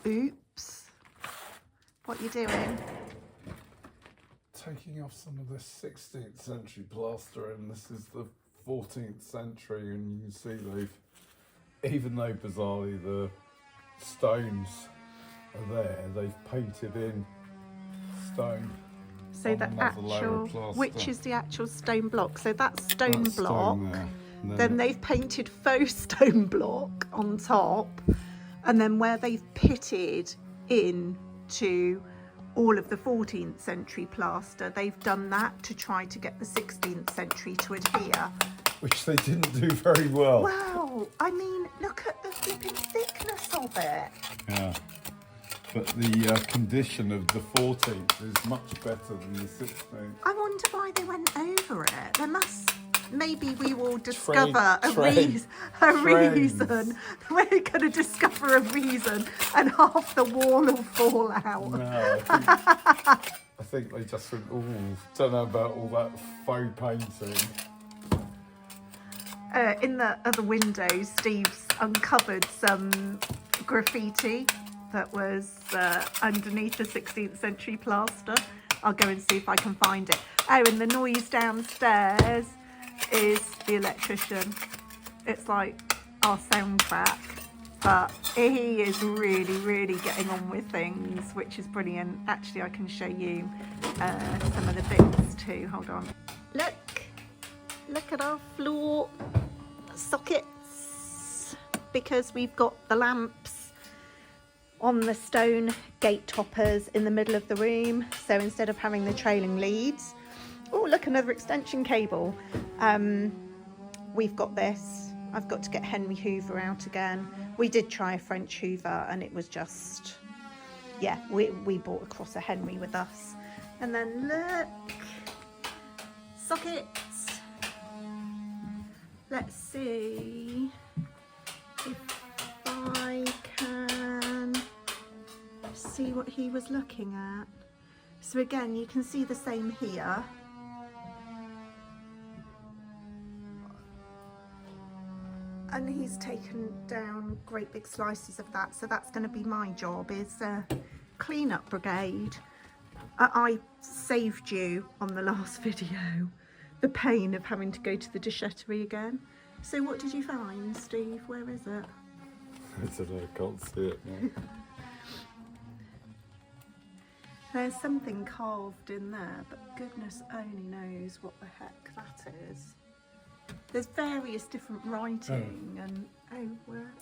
Oops. What are you doing? Taking off some of this 16th century plaster, and this is the 14th century, and you can see they've, even though bizarrely the stones are there, they've painted in stone. So the actual, which is the actual stone block? So that's stone block. Then they've painted faux stone block on top, and then where they've pitted in to all of the 14th century plaster, they've done that to try to get the 16th century to adhere. Which they didn't do very well. Wow, I mean, look at the flipping thickness of it. Yeah, but the condition of the 14th is much better than the 16th. I wonder why they went over it. There must, maybe we will discover a reason. We're going to discover a reason, and half the wall will fall out. No, I think they just went, oh, don't know about all that faux painting. In the other window, Steve's uncovered some graffiti that was underneath the 16th century plaster. I'll go and see if I can find it. Oh, and the noise downstairs is the electrician. It's like our soundtrack, but he is really getting on with things, which is brilliant. Actually, I can show you some of the bits too. Hold on. Look at our floor sockets, because we've got the lamps on the stone gate toppers in the middle of the room. So instead of having the trailing leads, oh look, another extension cable. We've got this. I've got to get Henry Hoover out again. We did try a French Hoover and it was just, yeah, we bought across a Henry with us. And then look, sockets. Let's see if I can see what he was looking at. So again, you can see the same here. And he's taken down great big slices of that. So that's going to be my job, is clean up brigade. I saved you on the last video the pain of having to go to the déchetterie again. So what did you find, Steve? Where is it? I don't know, I can't see it now. There's something carved in there, but goodness only knows what the heck that is. There's various different writing and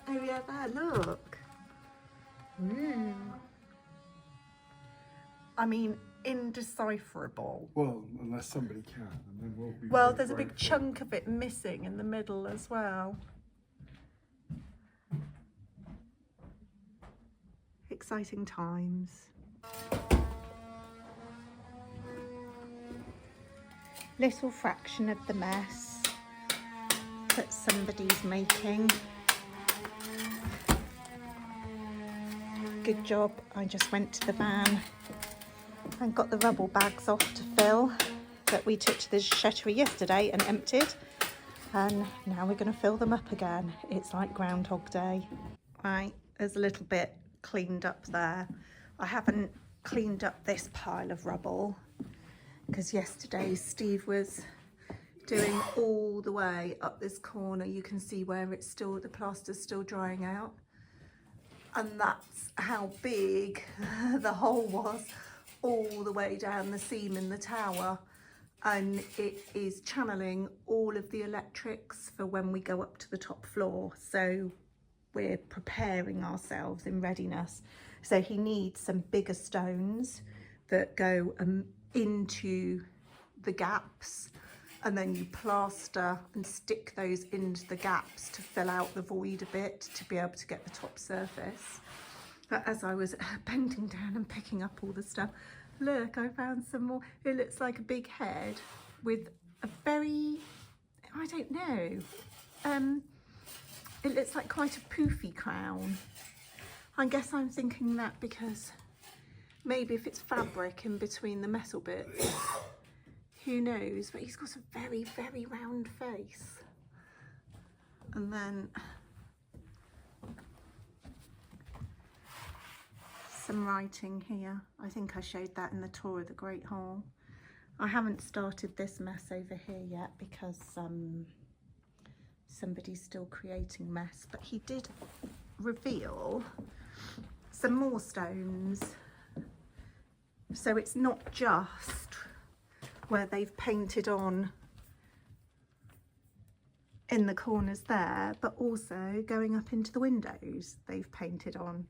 oh yeah, there, look. Ooh. I mean, indecipherable. Well, unless somebody can, and then we'll be. Well, there's a big chunk of it missing in the middle as well. Exciting times. Little fraction of the mess that somebody's making. Good job, I just went to the van and got the rubble bags off to fill that we took to the déchetterie yesterday and emptied, and now we're going to fill them up again. It's like Groundhog Day. Right, there's a little bit cleaned up there. I haven't cleaned up this pile of rubble because yesterday Steve was doing all the way up this corner. You can see where it's still, the plaster's still drying out, and that's how big the hole was, all the way down the seam in the tower, and it is channeling all of the electrics for when we go up to the top floor. So we're preparing ourselves in readiness. So he needs some bigger stones that go into the gaps, and then you plaster and stick those into the gaps to fill out the void a bit to be able to get the top surface. But as I was bending down and picking up all the stuff, look, I found some more. It looks like a big head with a very, I don't know, it looks like quite a poofy crown. I guess I'm thinking that because maybe if it's fabric in between the metal bits, who knows, but he's got a very round face. And then some writing here. I think I showed that in the tour of the Great Hall. I haven't started this mess over here yet because somebody's still creating mess, but he did reveal some more stones. So it's not just where they've painted on in the corners there, but also going up into the windows they've painted on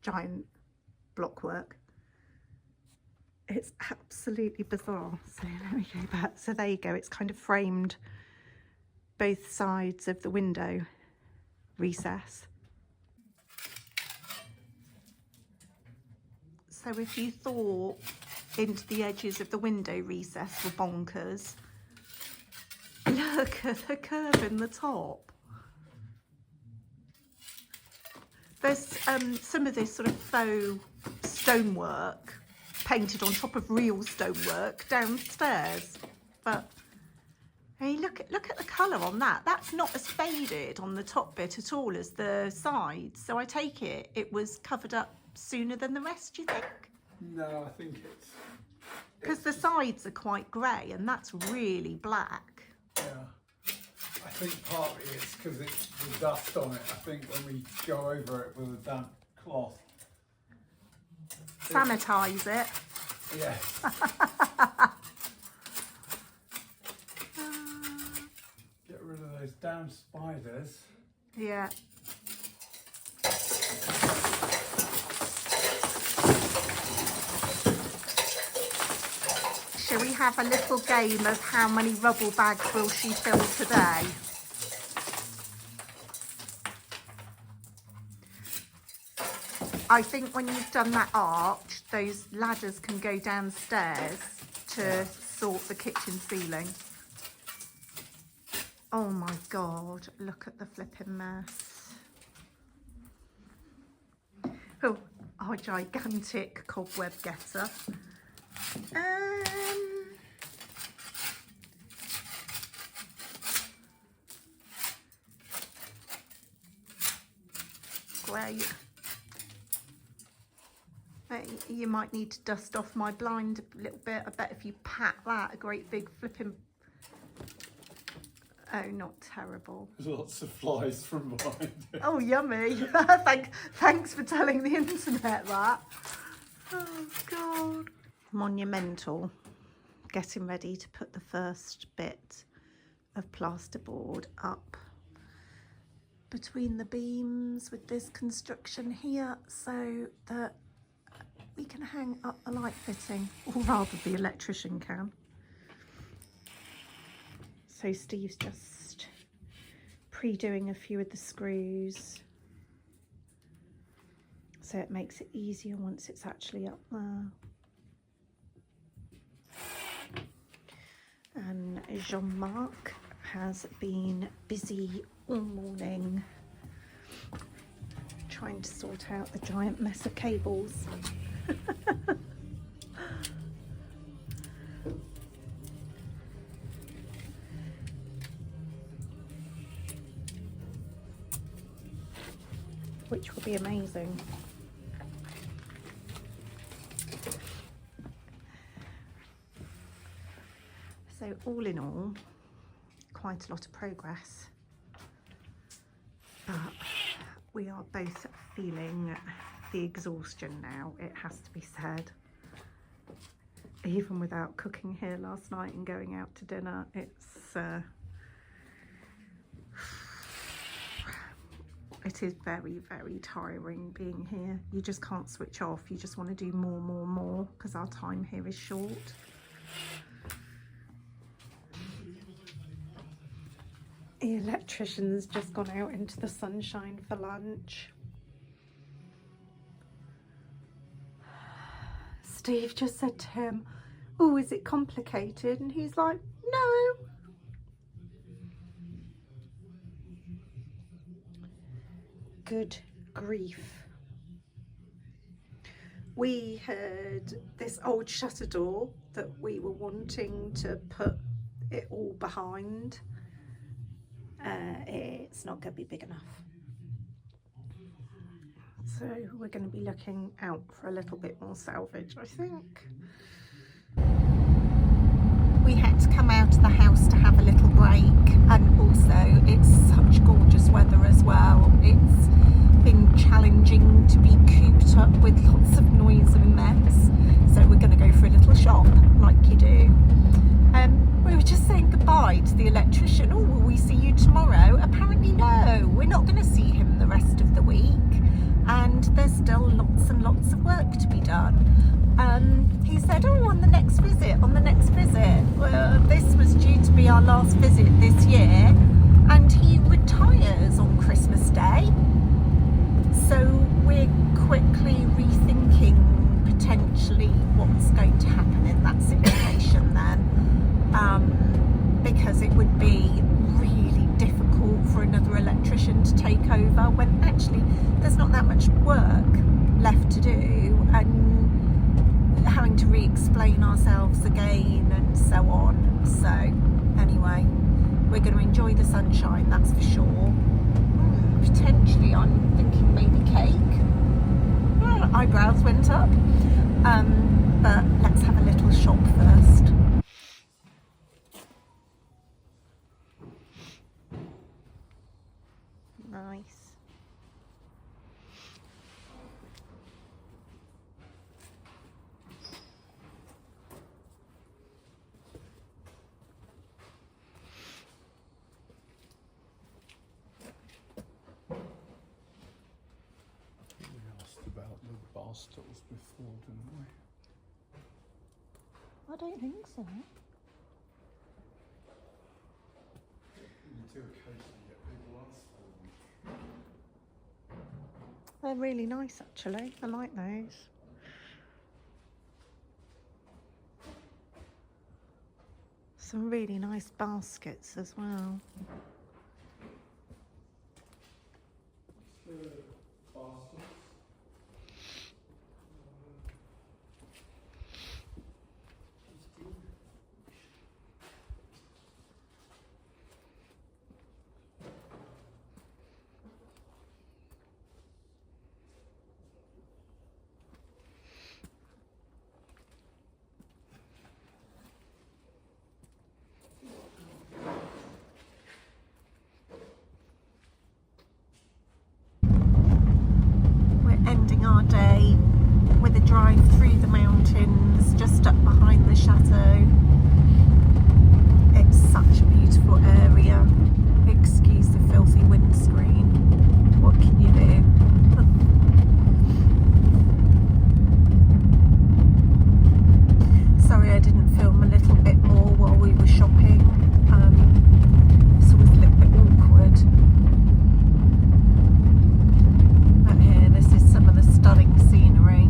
giant blockwork. It's absolutely bizarre. So let me go back. So there you go, it's kind of framed both sides of the window recess. So if you thought into the edges of the window recess were bonkers, look at the curve in the top. There's some of this sort of faux stonework painted on top of real stonework downstairs, but hey, look at the colour on that. That's not as faded on the top bit at all as the sides. So I take it was covered up sooner than the rest, do you think? No, I think it's... Because the sides are quite grey and that's really black. Yeah. I think partly it's because it's the dust on it. I think when we go over it with a damp cloth. Sanitise it. Yes. Get rid of those damn spiders. Yeah. Shall we have a little game of how many rubble bags will she fill today? I think when you've done that arch, those ladders can go downstairs to sort the kitchen ceiling. Oh my God, look at the flipping mess. Oh, our gigantic cobweb getter. Great. You might need to dust off my blind a little bit. I bet if you pat that, a great big flipping... Oh, not terrible. There's lots of flies from behind it. Oh, yummy. Thanks for telling the internet that. Oh, God. Monumental. Getting ready to put the first bit of plasterboard up between the beams with this construction here so that we can hang up the light fitting, or rather the electrician can. So Steve's just pre-doing a few of the screws so it makes it easier once it's actually up there. And Jean-Marc has been busy all morning trying to sort out the giant mess of cables. Which will be amazing. So all in all, quite a lot of progress, but we are both feeling the exhaustion now, it has to be said. Even without cooking here last night and going out to dinner, it is very, very tiring being here. You just can't switch off. You just want to do more, because our time here is short. The electrician's just gone out into the sunshine for lunch. Steve just said to him, "Oh, is it complicated?" And he's like, "No." Good grief. We had this old Chateau that we were wanting to put it all behind. It's not going to be big enough. So we're going to be looking out for a little bit more salvage, I think. We had to come out of the house to have a little break, and also it's such gorgeous weather as well. It's been challenging to be cooped up with lots of noise and mess, so we're going to go for a little shop like you do. We were just saying goodbye to the electrician. Oh, will we see you tomorrow? Apparently no, we're not going to see him the rest of the week, and there's still lots and lots of work to be done. He said, oh, on the next visit. Well, this was due to be our last visit this year, and he retires on Christmas Day. So we're quickly rethinking potentially what's going to happen in that situation then. Because it would be really difficult for another electrician to take over when actually there's not that much work left to do, and having to re-explain ourselves again and so on. So anyway, we're going to enjoy the sunshine, that's for sure. Potentially I'm thinking maybe cake. Eyebrows went up. But let's have a little shop first. Nice. We asked about the bar stools before, didn't we? I don't think so. You do occasionally get people ask for them. They're really nice actually. I like those. Some really nice baskets as well. Ending our day with a drive through the mountains just up behind the chateau. It's such a beautiful area. Excuse the filthy windscreen. What can you do? Sorry I didn't film a little bit more while we were shopping. It's always a little bit awkward. This is some of the stunning scenery.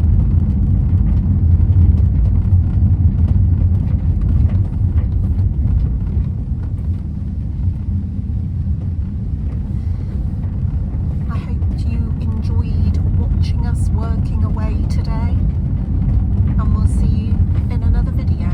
I hope you enjoyed watching us working away today, and we'll see you in another video.